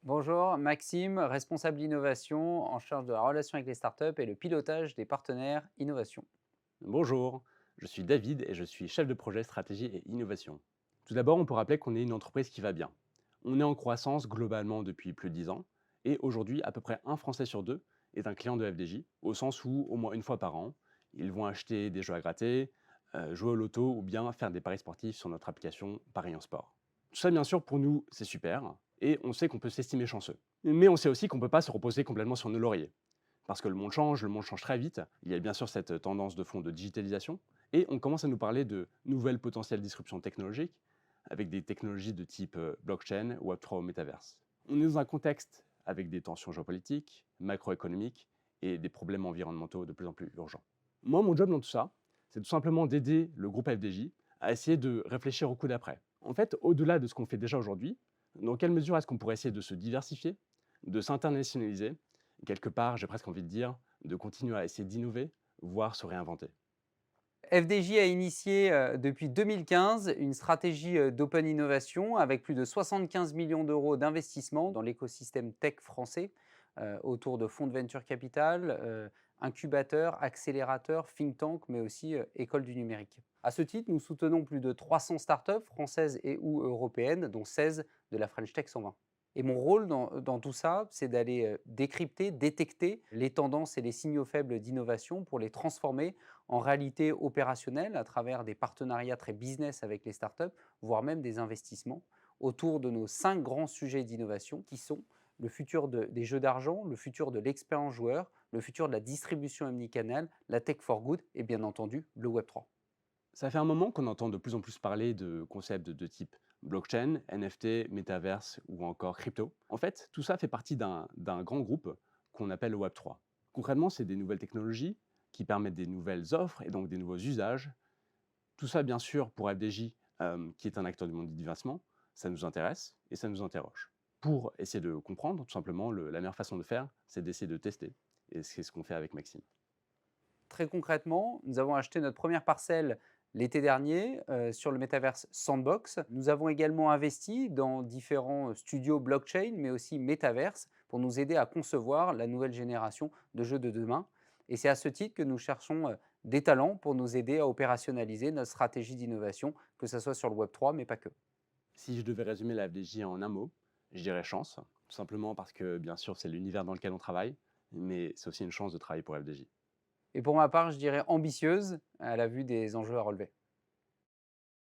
Bonjour, Maxime, responsable d'innovation en charge de la relation avec les startups et le pilotage des partenaires innovation. Bonjour, je suis David et je suis chef de projet stratégie et innovation. Tout d'abord, on peut rappeler qu'on est une entreprise qui va bien. On est en croissance globalement depuis plus de 10 ans et aujourd'hui, à peu près un Français sur deux est un client de FDJ, au sens où au moins une fois par an, ils vont acheter des jeux à gratter, jouer au loto ou bien faire des paris sportifs sur notre application Paris en Sport. Tout ça, bien sûr, pour nous, c'est super et on sait qu'on peut s'estimer chanceux. Mais on sait aussi qu'on ne peut pas se reposer complètement sur nos lauriers. Parce que le monde change très vite. Il y a bien sûr cette tendance de fond de digitalisation, et on commence à nous parler de nouvelles potentielles disruptions technologiques, avec des technologies de type blockchain, Web3 ou Metaverse. On est dans un contexte avec des tensions géopolitiques, macroéconomiques, et des problèmes environnementaux de plus en plus urgents. Moi, mon job dans tout ça, c'est tout simplement d'aider le groupe FDJ à essayer de réfléchir au coup d'après. En fait, au-delà de ce qu'on fait déjà aujourd'hui, dans quelle mesure est-ce qu'on pourrait essayer de se diversifier, de s'internationaliser, quelque part, j'ai presque envie de dire, de continuer à essayer d'innover, voire se réinventer. FDJ a initié depuis 2015 une stratégie d'open innovation avec plus de 75 millions d'euros d'investissement dans l'écosystème tech français autour de fonds de venture capital, incubateurs, accélérateurs, think tank, mais aussi écoles du numérique. À ce titre, nous soutenons plus de 300 startups françaises et ou européennes, dont 16 de la French Tech 120. Et mon rôle dans tout ça, c'est d'aller décrypter, détecter les tendances et les signaux faibles d'innovation pour les transformer en réalité opérationnelle à travers des partenariats très business avec les startups, voire même des investissements autour de nos 5 grands sujets d'innovation qui sont le futur des jeux d'argent, le futur de l'expérience joueur, le futur de la distribution omnicanal, la tech for good et bien entendu le Web3. Ça fait un moment qu'on entend de plus en plus parler de concepts de type blockchain, NFT, metaverse ou encore crypto. En fait, tout ça fait partie d'un grand groupe qu'on appelle le Web3. Concrètement, c'est des nouvelles technologies qui permettent des nouvelles offres et donc des nouveaux usages. Tout ça, bien sûr, pour FDJ, qui est un acteur du monde du divertissement, ça nous intéresse et ça nous interroge. Pour essayer de comprendre, tout simplement, la meilleure façon de faire, c'est d'essayer de tester. Et c'est ce qu'on fait avec Maxime. Très concrètement, nous avons acheté notre première parcelle l'été dernier sur le Metaverse Sandbox. Nous avons également investi dans différents studios blockchain, mais aussi Metaverse, pour nous aider à concevoir la nouvelle génération de jeux de demain. Et c'est à ce titre que nous cherchons des talents pour nous aider à opérationnaliser notre stratégie d'innovation, que ce soit sur le Web3, mais pas que. Si je devais résumer la FDJ en un mot, je dirais chance, tout simplement parce que, bien sûr, c'est l'univers dans lequel on travaille, mais c'est aussi une chance de travailler pour FDJ. Et pour ma part, je dirais ambitieuse à la vue des enjeux à relever.